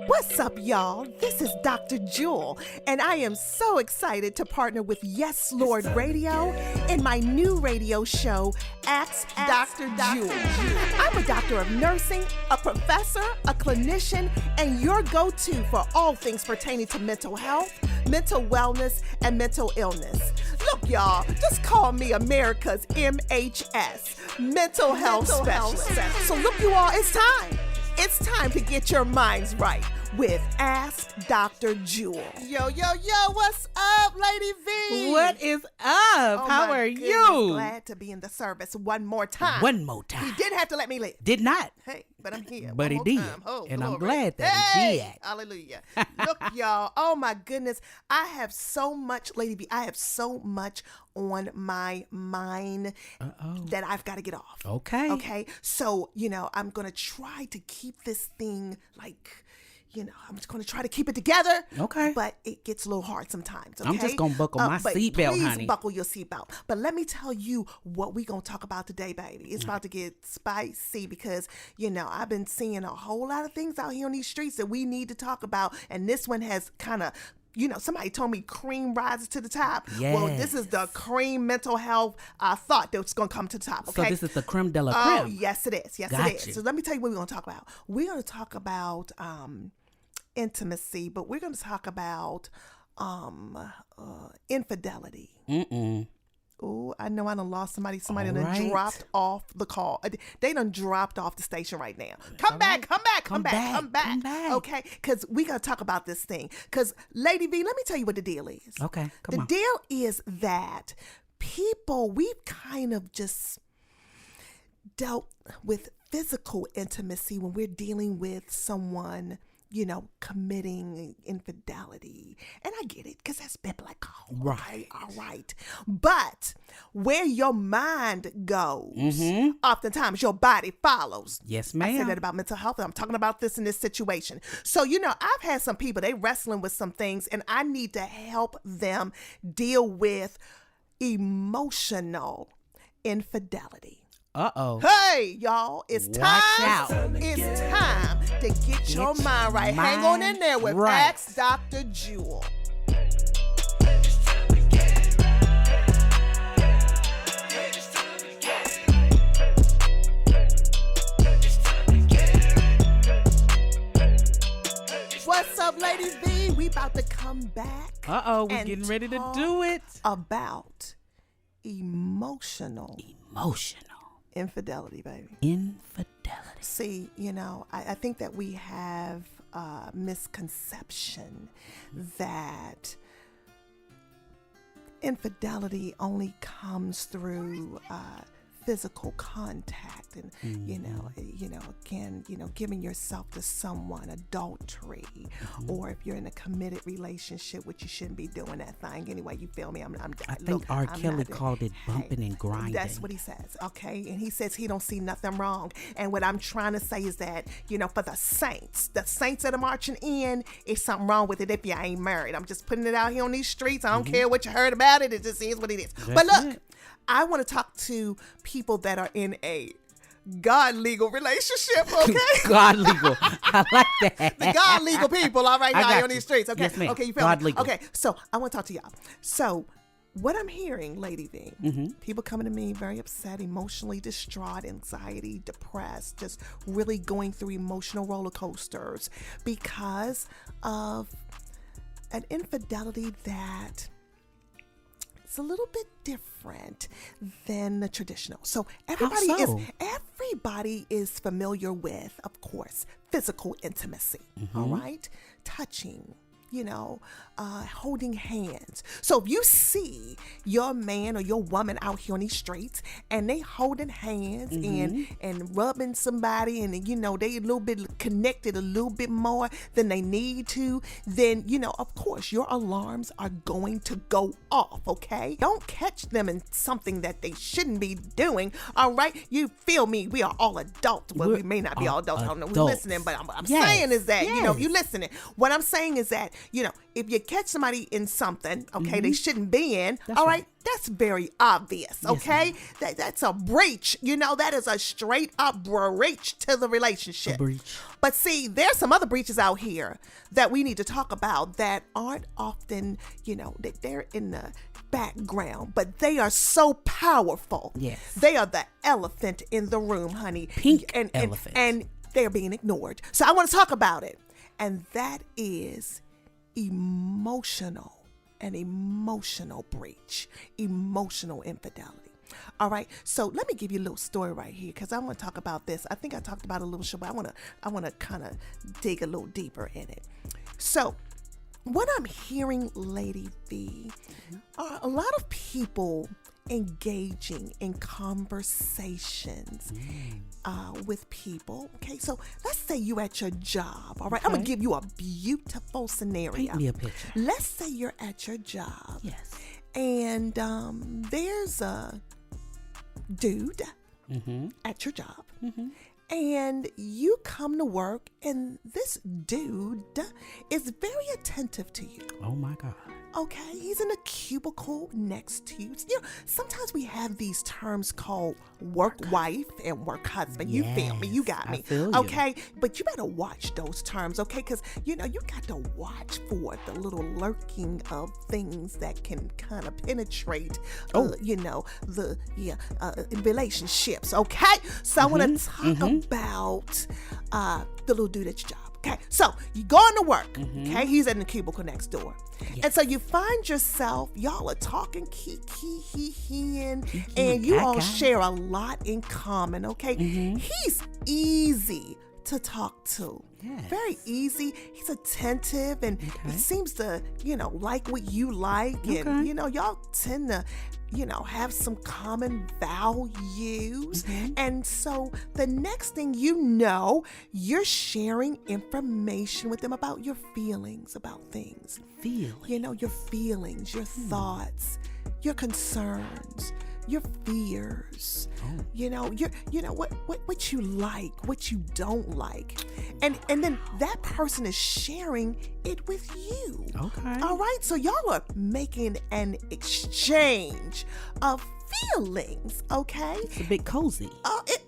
What's up, y'all? This is Dr. Jewel, and I am so excited to partner with Yes Lord Radio in my new radio show, Ask Dr. Jewel. I'm a doctor of nursing, a professor, a clinician, and your go-to for all things pertaining to mental health, mental wellness, and mental illness. Look, y'all, just call me America's MHS, Mental Health Specialist. So look, you all, it's time. It's time to get your minds right with Ask Dr. Jewel. Yo, what's up, Lady V? What is up? How are you? Glad to be in the service one more time. One more time. He didn't have to let me live. Did not. Hey, but I'm here. But he did. Oh, and glory. I'm glad that he did. Hallelujah. Look, y'all. Oh, my goodness. I have so much, Lady V, I have so much on my mind that I've got to get off. Okay. So, I'm going to try to keep this thing I'm just going to try to keep it together. Okay. But it gets a little hard sometimes. Okay? I'm just going to buckle my seatbelt, honey. Please buckle your seatbelt. But let me tell you what we're going to talk about today, baby. It's about to get spicy because, I've been seeing a whole lot of things out here on these streets that we need to talk about. And this one has kind of, somebody told me cream rises to the top. Yes. Well, this is the cream mental health thought that's going to come to the top, okay? So this is the creme de la Oh, creme. yes, it is. Yes, Gotcha. it is. So let me tell you what we're going to talk about. We're going to talk about intimacy, but we're going to talk about infidelity. Oh, I know I done lost somebody. Somebody All done right. dropped off the call. They done dropped off the station right now. Come back. Okay, because we got to talk about this thing. Because, Lady V, let me tell you what the deal is. Okay, come on. The deal is that we've kind of just dealt with physical intimacy when we're dealing with someone committing infidelity. And I get it, because that's biblical. Right. All right. But where your mind goes, oftentimes your body follows. Yes, I ma'am. said that about mental health. I'm talking about this in this situation. So, I've had some people, they wrestling with some things, and I need to help them deal with emotional infidelity. Uh-oh. Hey, y'all, it's Watch time. out. It's time to get your mind right. Hang on in there with right. Ask Dr. Jewel. What's up, Lady V? We about to come back. Uh-oh, we're and getting ready to talk do it. About emotional infidelity, baby. Infidelity. See, I think that we have a misconception that infidelity only comes through physical contact and again giving yourself to someone, adultery, or if you're in a committed relationship, which you shouldn't be doing that thing anyway. You feel me? I think R. Kelly called it bumping and grinding. That's what he says, okay? And he says he don't see nothing wrong. And what I'm trying to say is that for the saints that are marching in, it's something wrong with it if you ain't married. I'm just putting it out here on these streets. I don't care what you heard about it. It just is what it is. But look, I want to talk to people that are in a God legal relationship, okay? God legal. I like that. The God legal people, all right, I y'all got on you. these streets, okay? Yes, ma'am. Okay, you feel God me? legal. Okay, so I want to talk to y'all. So what I'm hearing, Lady V, people coming to me very upset, emotionally distraught, anxiety, depressed, just really going through emotional roller coasters because of an infidelity that it's a little bit different than the traditional. So everybody is familiar with, of course, physical intimacy. All right, touching, holding hands. So if you see your man or your woman out here on these streets and they holding hands and rubbing somebody and they a little bit connected a little bit more than they need to, then of course your alarms are going to go off. Okay, don't catch them in something that they shouldn't be doing. All right, you feel me? We are all adults. Well, we may not be all adults. I don't know who's listening, but I'm saying is that if you listening, what I'm saying is that if you catch somebody in something, okay, they shouldn't be in, all right, that's very obvious, Yes, okay? That's a breach, that is a straight up breach to the relationship. A breach. But see, there's some other breaches out here that we need to talk about that aren't often, that they're in the background, but they are so powerful. Yes. They are the elephant in the room, honey. Pink elephant. And they're being ignored. So I want to talk about it. And that is an emotional breach, emotional infidelity. All right, so let me give you a little story right here because I want to talk about this. I think I talked about it a little show, but I want to kind of dig a little deeper in it. So what I'm hearing, Lady V, are a lot of people engaging in conversations with people. Okay, so let's say you at your job. All right, Okay. I'm gonna give you a beautiful scenario. Paint me a picture. Let's say you're at your job. Yes. And there's a dude at your job. And you come to work, and this dude is very attentive to you. Oh my God. Okay, he's in a cubicle next to you. Sometimes we have these terms called work wife and work husband. You feel me? You got I me. feel you. Okay, but you better watch those terms, okay? Because you got to watch for the little lurking of things that can kind of penetrate, the relationships. Okay, so I want to talk about the little dude at your job. Okay, so you going to work, okay? He's in the cubicle next door. Yes. And so you find yourself, y'all are talking, and you all share a lot in common, okay? He's easy to talk to. Yes. Very easy. He's attentive, and he seems to, like what you like. And, y'all tend to, have some common values. And so the next thing you know, you're sharing information with them about your feelings about things. Your feelings, your thoughts, your concerns, your fears, what you like, what you don't like. And then that person is sharing it with you. Okay. All right. So y'all are making an exchange of feelings. Okay. It's a bit cozy.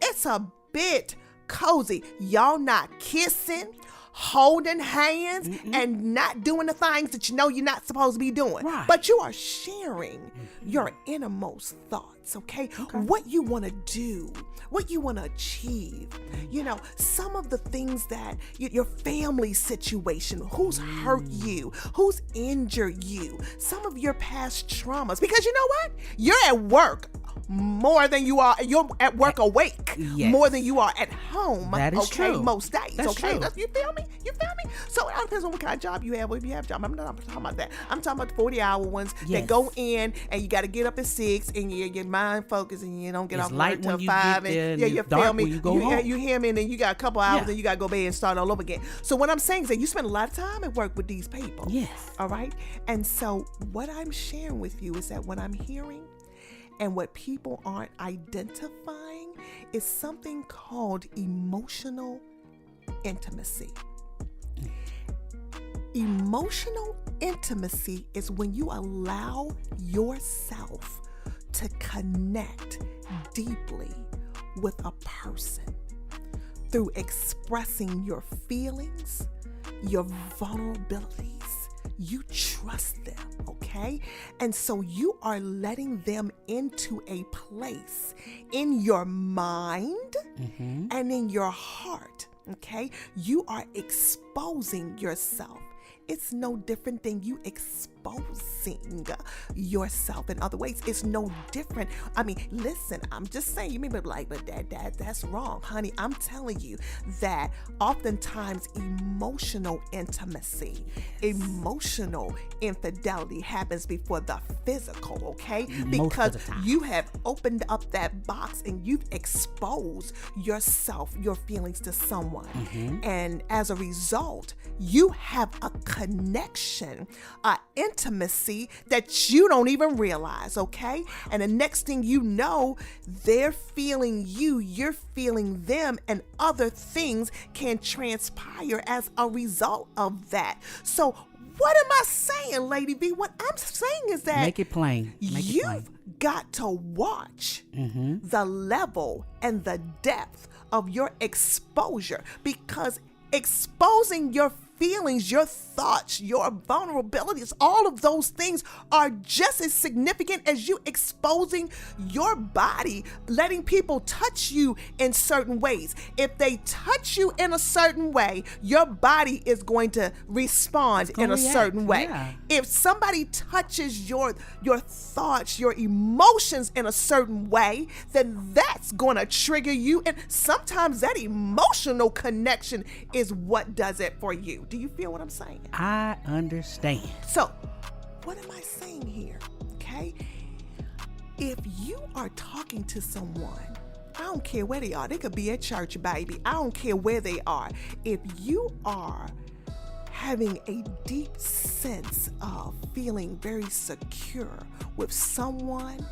It's a bit cozy. Y'all not kissing, holding hands, and not doing the things that you're not supposed to be doing. Right. But you are sharing your innermost thoughts, okay? What you want to do, what you want to achieve. Some of the things that your family situation, who's hurt you, who's injured you, some of your past traumas. Because you know what? You're at work more than you are. You're at work awake more than you are at home. That is true. Most days. That's okay, true. You feel me? So it all depends on what kind of job you have. If you have a job, I'm not talking about that. I'm talking about the 40-hour ones that go in and you got to get up at 6 and your mind focused and you don't get off work till 5. And you feel me? You go home. You hear me? And then you got a couple hours and you got to go to bed and start all over again. So what I'm saying is that you spend a lot of time at work with these people. Yes. All right. And so what I'm sharing with you is that what I'm hearing and what people aren't identifying is something called emotional intimacy. Emotional intimacy is when you allow yourself to connect deeply with a person through expressing your feelings, your vulnerabilities. You trust them, okay? And so you are letting them into a place in your mind and in your heart, okay? You are exposing yourself. It's no different than you exposing yourself in other ways. It's no different. I mean, listen, I'm just saying, you may be like, but that's wrong. Honey, I'm telling you that oftentimes emotional intimacy, emotional infidelity happens before the physical, okay? Because you have opened up that box and you've exposed yourself, your feelings to someone. And as a result, you have a connection, an intimacy that you don't even realize, okay? And the next thing you know, they're feeling you, you're feeling them, and other things can transpire as a result of that. So what am I saying, Lady B? What I'm saying is that Make it plain. You've got to watch the level and the depth of your exposure, because exposing your feelings, your thoughts, your vulnerabilities, all of those things are just as significant as you exposing your body, letting people touch you in certain ways. If they touch you in a certain way, your body is going to respond in a certain way. Yeah. If somebody touches your thoughts, your emotions in a certain way, then that's going to trigger you. And sometimes that emotional connection is what does it for you. Do you feel what I'm saying? I understand. So, what am I saying here? Okay? If you are talking to someone, I don't care where they are. They could be at church, baby. I don't care where they are. If you are having a deep sense of feeling very secure with someone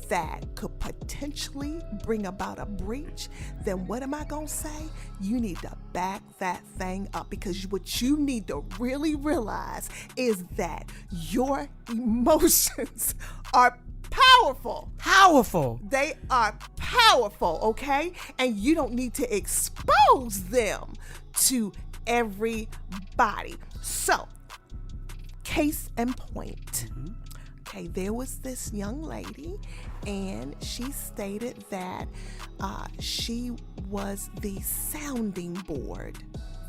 that could potentially bring about a breach, then what am I going to say? You need to back that thing up, because what you need to really realize is that your emotions are powerful. Powerful. They are powerful, okay? And you don't need to expose them to everybody. So, case in point. Okay, there was this young lady, and she stated that she was the sounding board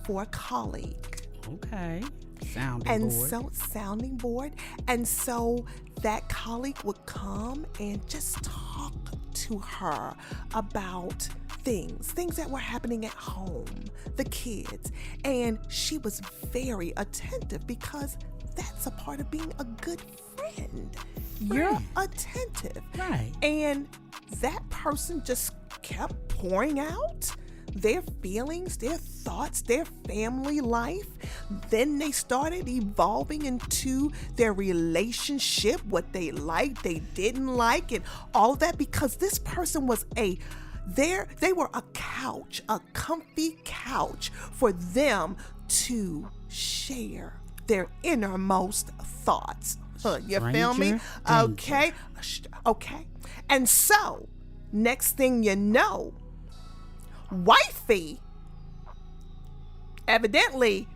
for a colleague. Okay. Sounding board. And so that colleague would come and just talk to her about things that were happening at home, the kids. And she was very attentive, because that's a part of being a good friend. You're attentive. Right. And that person just kept pouring out their feelings, their thoughts, their family life. Then they started evolving into their relationship, what they liked, they didn't like, and all that, because this person was they were a couch, a comfy couch for them to share their innermost thoughts. You feel me? Okay. And so, next thing you know, wifey, evidently,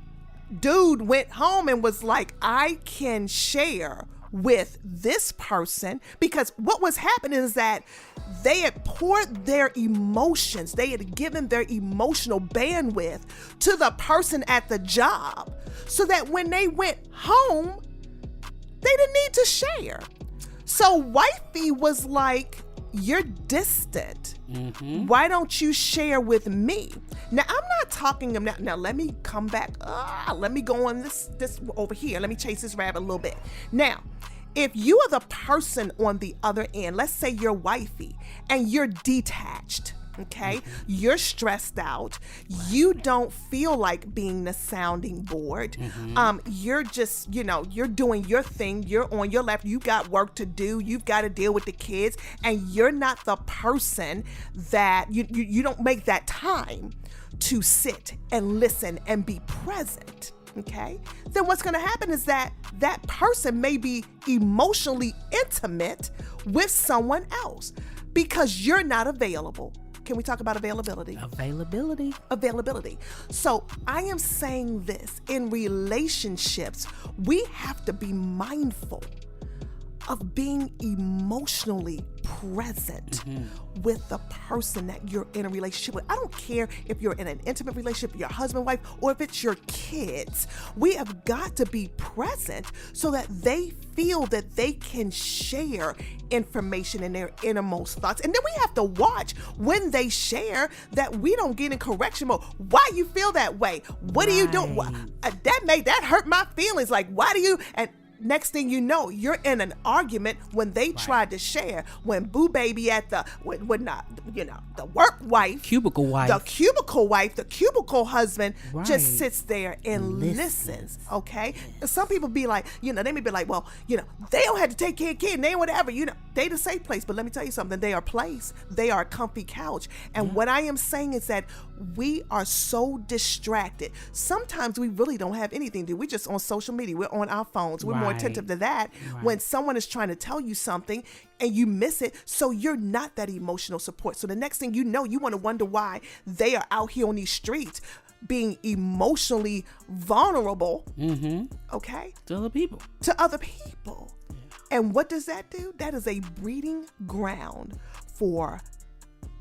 dude went home and was like, I can share with this person, because what was happening is that they had poured their emotions, they had given their emotional bandwidth to the person at the job, so that when they went home, they didn't need to share. So wifey was like, you're distant. Why don't you share with me? Now, I'm not talking now let me come back. Let me go on this over here. Let me chase this rabbit a little bit. Now, if you are the person on the other end, let's say you're wifey and you're detached, okay? You're stressed out. You don't feel like being the sounding board. You're just, you're doing your thing. You're on your left. You got work to do. You've got to deal with the kids, and you're not the person that you don't make that time to sit and listen and be present. Okay, then what's going to happen is that person may be emotionally intimate with someone else because you're not available. Can we talk about availability? Availability. So I am saying this, in relationships, we have to be mindful of being emotionally present with the person that you're in a relationship with. I don't care if you're in an intimate relationship, your husband, wife, or if it's your kids. We have got to be present so that they feel that they can share information and their innermost thoughts. And then we have to watch when they share that we don't get in correction mode. Why you feel that way? What are you doing? That hurt my feelings. Like, why do you? And next thing you know, you're in an argument when they tried to share. When Boo Baby at the the work wife, the cubicle wife, the cubicle husband just sits there and listens. Okay, some people be like, they may be like, well, they don't have to take care of kids, they whatever, they the safe place. But let me tell you something, they are place, they are a comfy couch. And what I am saying is that we are so distracted. Sometimes we really don't have anything to do. We're just on social media. We're on our phones. We're more attentive to that when someone is trying to tell you something and you miss it. So you're not that emotional support. So the next thing you know, you want to wonder why they are out here on these streets being emotionally vulnerable. Okay? To other people. Yeah. And what does that do? That is a breeding ground for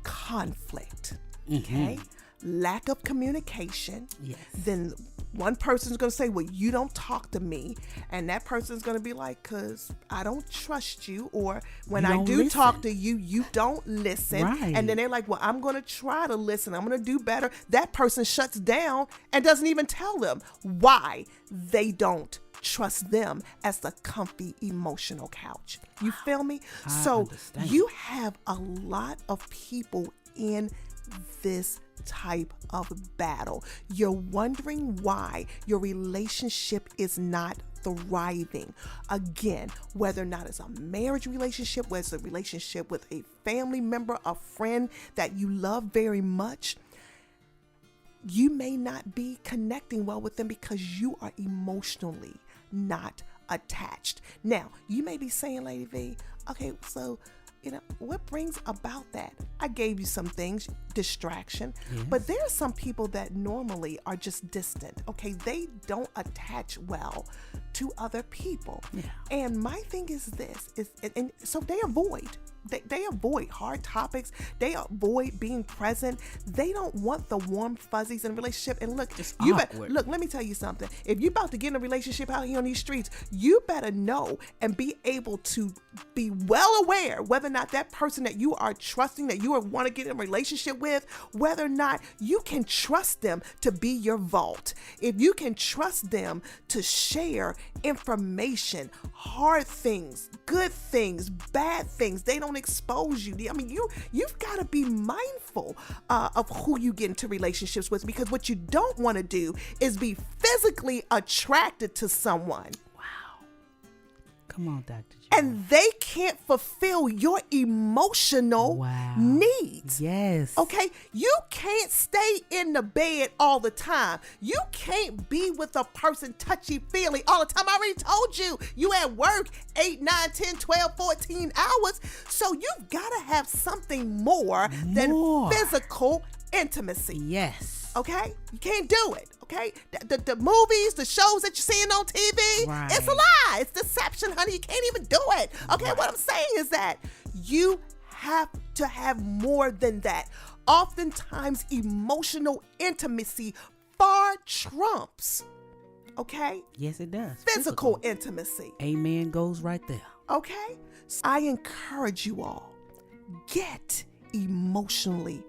conflict. Okay? Lack of communication. Yes. Then one person's going to say, well, you don't talk to me. And that person's going to be like, because I don't trust you. Or when I do talk to you, you don't listen. Right. And then they're like, well, I'm going to try to listen. I'm going to do better. That person shuts down and doesn't even tell them why they don't trust them as the comfy emotional couch. You feel me? So understand. You have a lot of people in this type of battle. You're wondering why your relationship is not thriving. Again, whether or not it's a marriage relationship, whether it's a relationship with a family member, a friend that you love very much, you may not be connecting well with them because you are emotionally not attached. Now, you may be saying, Lady V, okay, so what brings about that? I gave you some things, distraction, but there are some people that normally are just distant. Okay, they don't attach well to other people. Yeah. And my thing is this, and so they avoid. They avoid hard topics. They avoid being present. They don't want the warm fuzzies in a relationship. And look, let me tell you something. If you're about to get in a relationship out here on these streets, you better know and be able to be well aware whether or not that person that you are trusting, that you want to get in a relationship with, whether or not you can trust them to be your vault. If you can trust them to share information, hard things, good things, bad things, they don't expose you. I mean, you've got to be mindful of who you get into relationships with, because what you don't want to do is be physically attracted to someone. Come on, Dr. J. And they can't fulfill your emotional needs. Yes. Okay? You can't stay in the bed all the time. You can't be with a person touchy-feely all the time. I already told you. You at work 8, 9, 10, 12, 14 hours. So you've got to have something more than physical intimacy. Yes. Okay? You can't do it. Okay, the movies, the shows that you're seeing on TV, it's a lie. It's deception, honey. You can't even do it. Okay, what I'm saying is that you have to have more than that. Oftentimes, emotional intimacy far trumps, okay? Yes, it does. Physical intimacy. Amen goes right there. Okay? I encourage you all, get emotionally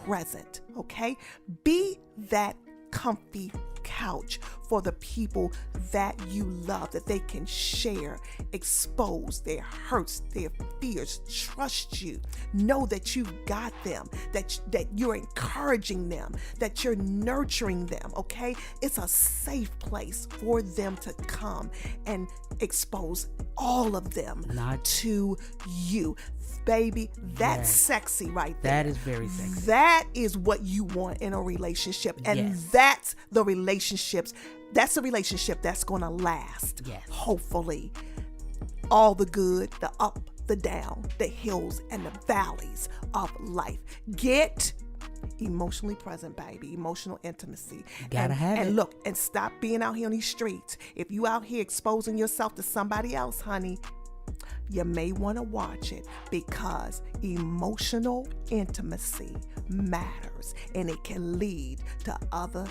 present, okay? Be that comfy couch for the people that you love, that they can share, expose their hurts, their fears, trust you, know that you've got them, that you're encouraging them, that you're nurturing them, okay? It's a safe place for them to come and expose all of them to you. Baby, that's sexy right there. That is very sexy. That is what you want in a relationship. And that's the relationship that's going to last. Yes. Hopefully. All the good, the up, the down, the hills, and the valleys of life. Get emotionally present, baby. Emotional intimacy. Gotta have it. And look, and stop being out here on these streets. If you out here exposing yourself to somebody else, honey, you may want to watch it, because emotional intimacy matters and it can lead to other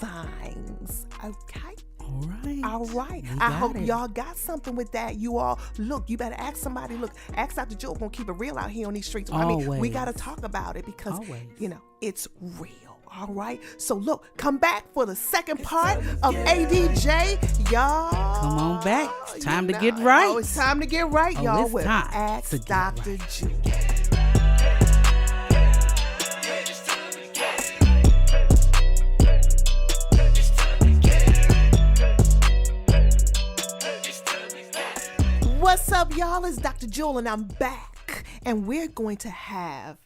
things. Okay? All right. I hope y'all got something with that. You all, look, you better ask somebody. Look, ask Dr. Joe. Gonna keep it real out here on these streets. Always. I mean, we got to talk about it because, Always. it's real. All right. So look, come back for the second part of ADJ, y'all. Come on back. It's time to get right. Oh, it's time to get right, Oh, y'all. it's With time Ask to get Dr. right. Jewel. What's up, y'all? It's Dr. Jewel, and I'm back. And we're going to have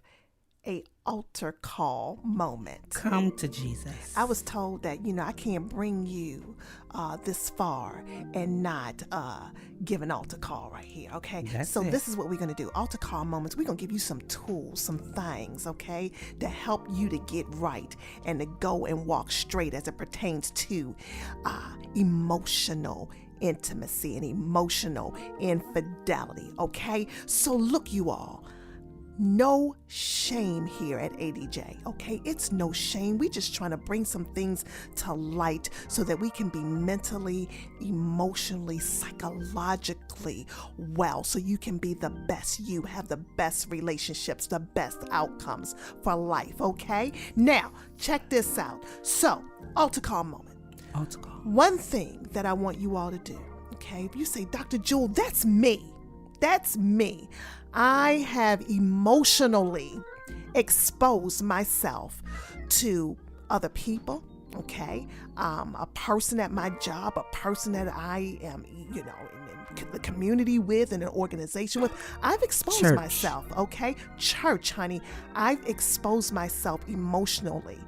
a altar call moment. Come to Jesus. I was told that, I can't bring you this far and not give an altar call right here, okay? So this is what we're going to do. Altar call moments. We're going to give you some tools, some things, okay, to help you to get right and to go and walk straight as it pertains to emotional intimacy and emotional infidelity, okay? So look, you all, no shame here at ADJ, okay? It's no shame. We're just trying to bring some things to light so that we can be mentally, emotionally, psychologically well, so you can be the best you, have the best relationships, the best outcomes for life, okay? Now, check this out. So, altar call moment. Altar call. One thing that I want you all to do, okay? If you say, Dr. Jewel, that's me. That's me. I have emotionally exposed myself to other people, okay? A person at my job, a person that I am, in the community with, in an organization with. I've exposed myself, okay? Church, honey. I've exposed myself emotionally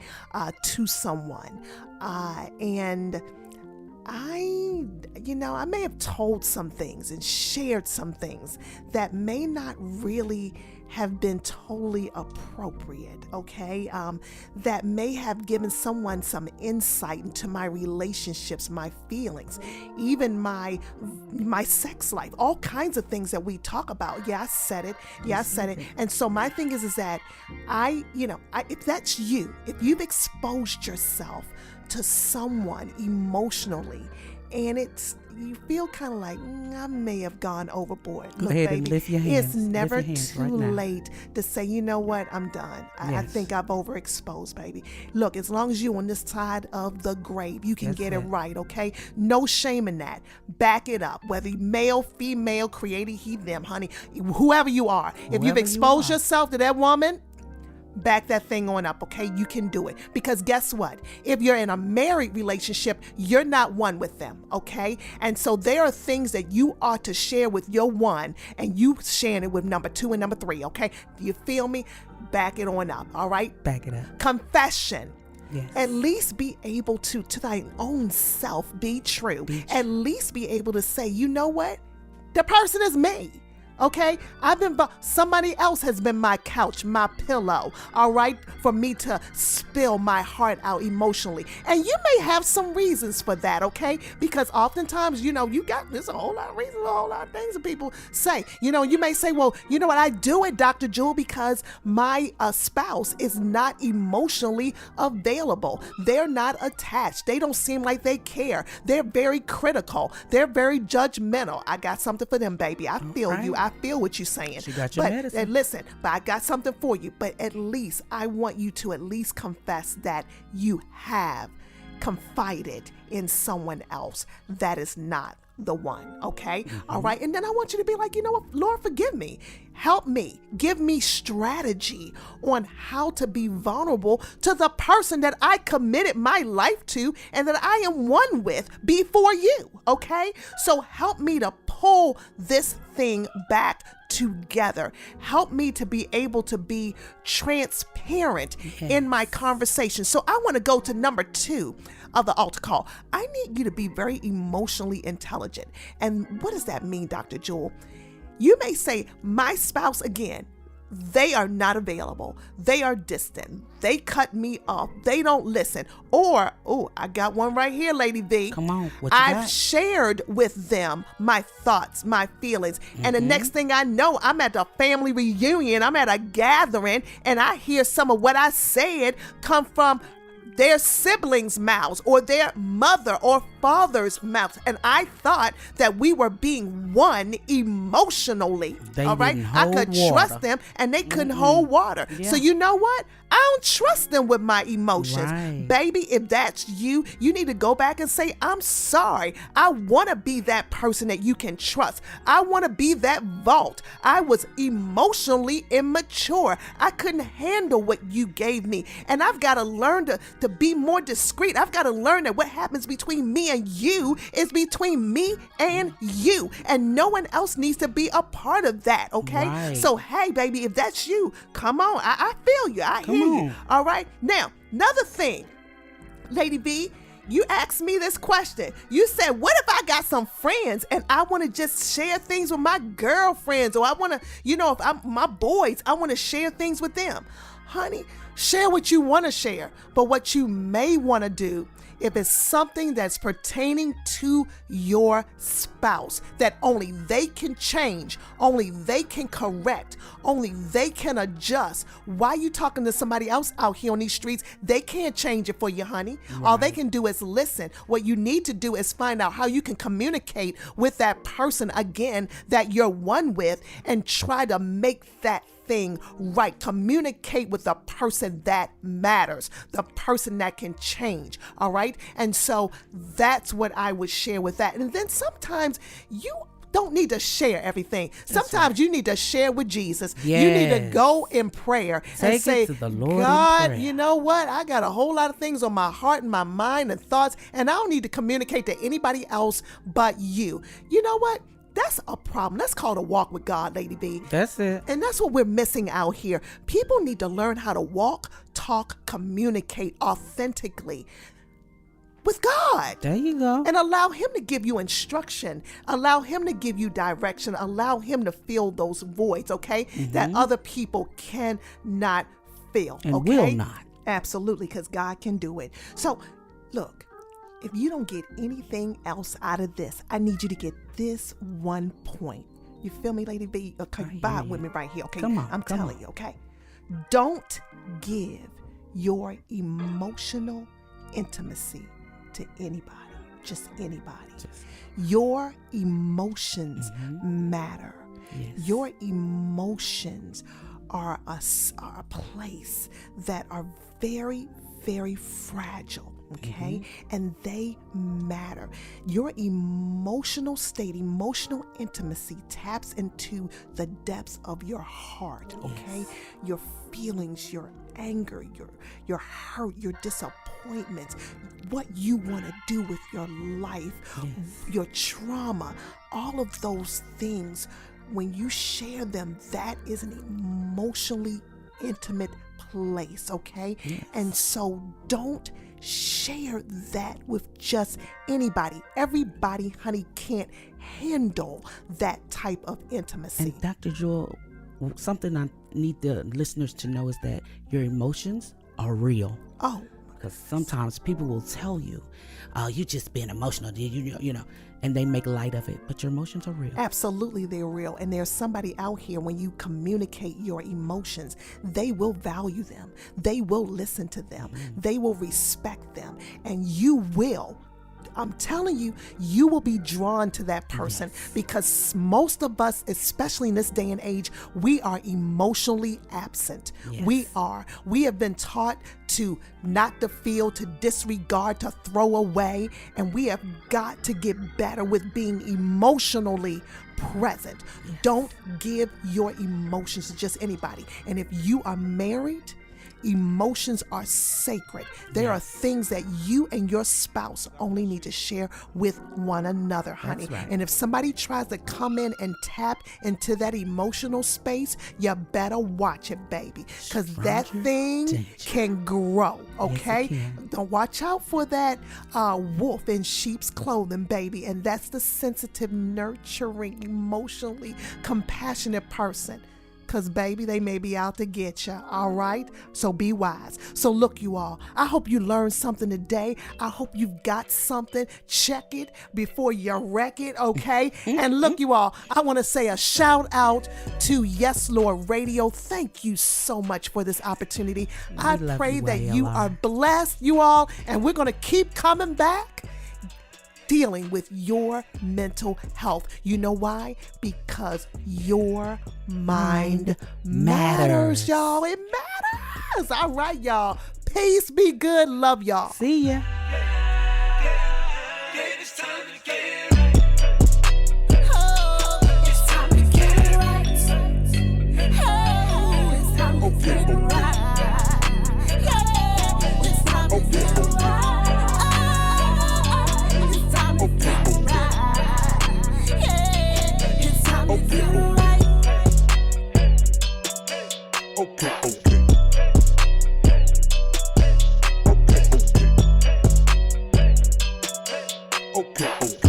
to someone. And I may have told some things and shared some things that may not really have been totally appropriate, okay? That may have given someone some insight into my relationships, my feelings, even my sex life, all kinds of things that we talk about. Yeah, I said it. And so my thing is that if that's you, if you've exposed yourself to someone emotionally, and you feel kind of like, I may have gone overboard. Go ahead and lift your hands. It's never too right late to say, you know what, I'm done. I think I've overexposed, baby. Look, as long as you're on this side of the grave, you can get it right, okay? No shame in that. Back it up. Whether male, female, created, he, them, honey, whoever you are. If you've exposed yourself to that woman, back that thing on up, okay? You can do it. Because guess what? If you're in a married relationship, you're not one with them, okay? And so there are things that you ought to share with your one, and you sharing it with number 2 and number 3, okay? Do you feel me? Back it on up, all right? Back it up. Confession. Yes. At least be able to thine own self, be true. At least be able to say, you know what? The person is me. Okay, somebody else has been my couch, my pillow, all right, for me to spill my heart out emotionally. And you may have some reasons for that, okay? Because oftentimes, there's a whole lot of reasons, a whole lot of things that people say. You may say, well, you know what, I do it, Dr. Jewel, because my spouse is not emotionally available. They're not attached. They don't seem like they care. They're very critical. They're very judgmental. I got something for them, baby. I feel you. I feel what you're saying. She got your medicine. Listen, but I got something for you. But at least I want you to at least confess that you have confided in someone else that is not the one, okay? Mm-hmm. All right. And then I want you to be like, you know what, Lord, forgive me. Help me. Give me strategy on how to be vulnerable to the person that I committed my life to and that I am one with before you, okay? So help me to pull this thing back together. Help me to be able to be transparent in my conversation. So I want to go to number 2 of the altar call. I need you to be very emotionally intelligent. And what does that mean, Dr. Jewel? You may say, my spouse, again, they are not available. They are distant. They cut me off. They don't listen. Or, I got one right here, Lady V. Come on. What you I've got? shared with them my thoughts, my feelings. Mm-hmm. And the next thing I know, I'm at a family reunion. I'm at a gathering, and I hear some of what I said come from their siblings' mouths or their mother or father's mouth. And I thought that we were being one emotionally. They all right. didn't I hold could water. trust them and they couldn't hold water. Yeah. So you know what? I don't trust them with my emotions. Right. Baby, if that's you, you need to go back and say, I'm sorry. I want to be that person that you can trust. I want to be that vault. I was emotionally immature. I couldn't handle what you gave me. And I've got to learn to be more discreet. I've got to learn that what happens between me and you is between me and you. And no one else needs to be a part of that, okay? Right. So, hey, baby, if that's you, come on. I feel you. I hear you. on. All right? Now, another thing, Lady B, you asked me this question. You said, what if I got some friends and I want to just share things with my girlfriends, or I want to, if I'm my boys, I want to share things with them. Honey, share what you want to share, but what you may want to do, if it's something that's pertaining to your spouse that only they can change, only they can correct, only they can adjust. Why you talking to somebody else out here on these streets? They can't change it for you, honey. Right. All they can do is listen. What you need to do is find out how you can communicate with that person again that you're one with and try to make that thing right. Communicate with the person that matters, the person that can change. All right. And so that's what I would share with that. And then sometimes you don't need to share everything. Sometimes you need to share with Jesus. Yes. You need to go in prayer and say, to the Lord God, in prayer. you know what? I got a whole lot of things on my heart and my mind and thoughts, and I don't need to communicate to anybody else but you. You know what? That's a problem. That's called a walk with God, Lady B. That's it. And that's what we're missing out here. People need to learn how to walk, talk, communicate authentically with God. There you go. And allow him to give you instruction. Allow him to give you direction. Allow him to fill those voids, okay? That other people cannot fill, And okay? will not. Absolutely, because God can do it. So, look, if you don't get anything else out of this, I need you to get this one point. You feel me, Lady B? Okay, vibe with me right here, okay? I'm telling you, okay? Don't give your emotional intimacy to anybody, just anybody. Your emotions matter. Yes. Your emotions are a place that are very, very fragile. Okay. And they matter. Your emotional state, emotional intimacy taps into the depths of your heart. Okay. Yes. Your feelings, your anger, your hurt, your disappointments, what you want to do with your life, your trauma, all of those things. When you share them, that is an emotionally intimate place. Okay. Yes. And so don't share that with just anybody. Everybody, honey, can't handle that type of intimacy. And Dr. Jewel, something I need the listeners to know is that your emotions are real. Oh. Because sometimes people will tell you, oh, you just being emotional, you know, and they make light of it. But your emotions are real. Absolutely, they're real. And there's somebody out here, when you communicate your emotions, they will value them. They will listen to them. They will respect them. And you will, I'm telling you, you will be drawn to that person because most of us, especially in this day and age, we are emotionally absent. We are. We have been taught to not to feel, to disregard, to throw away, and we have got to get better with being emotionally present. Don't give your emotions to just anybody. And if you are married, emotions are sacred. There are things that you and your spouse only need to share with one another, honey. Right. And if somebody tries to come in and tap into that emotional space, you better watch it, baby, because that thing can grow, okay? Yes, don't watch out for that wolf in sheep's clothing, baby. And that's the sensitive, nurturing, emotionally compassionate person. Because, baby, they may be out to get you, all right? So be wise. So look, you all, I hope you learned something today. I hope you've got something. Check it before you wreck it, okay? And look, you all, I want to say a shout out to Yes Lord Radio. Thank you so much for this opportunity. I pray that you are blessed, you all, and we're going to keep coming back. dealing with your mental health. You know why? Because your mind matters, y'all. It matters. All right, y'all. Peace, be good. Love y'all. See ya. Okay.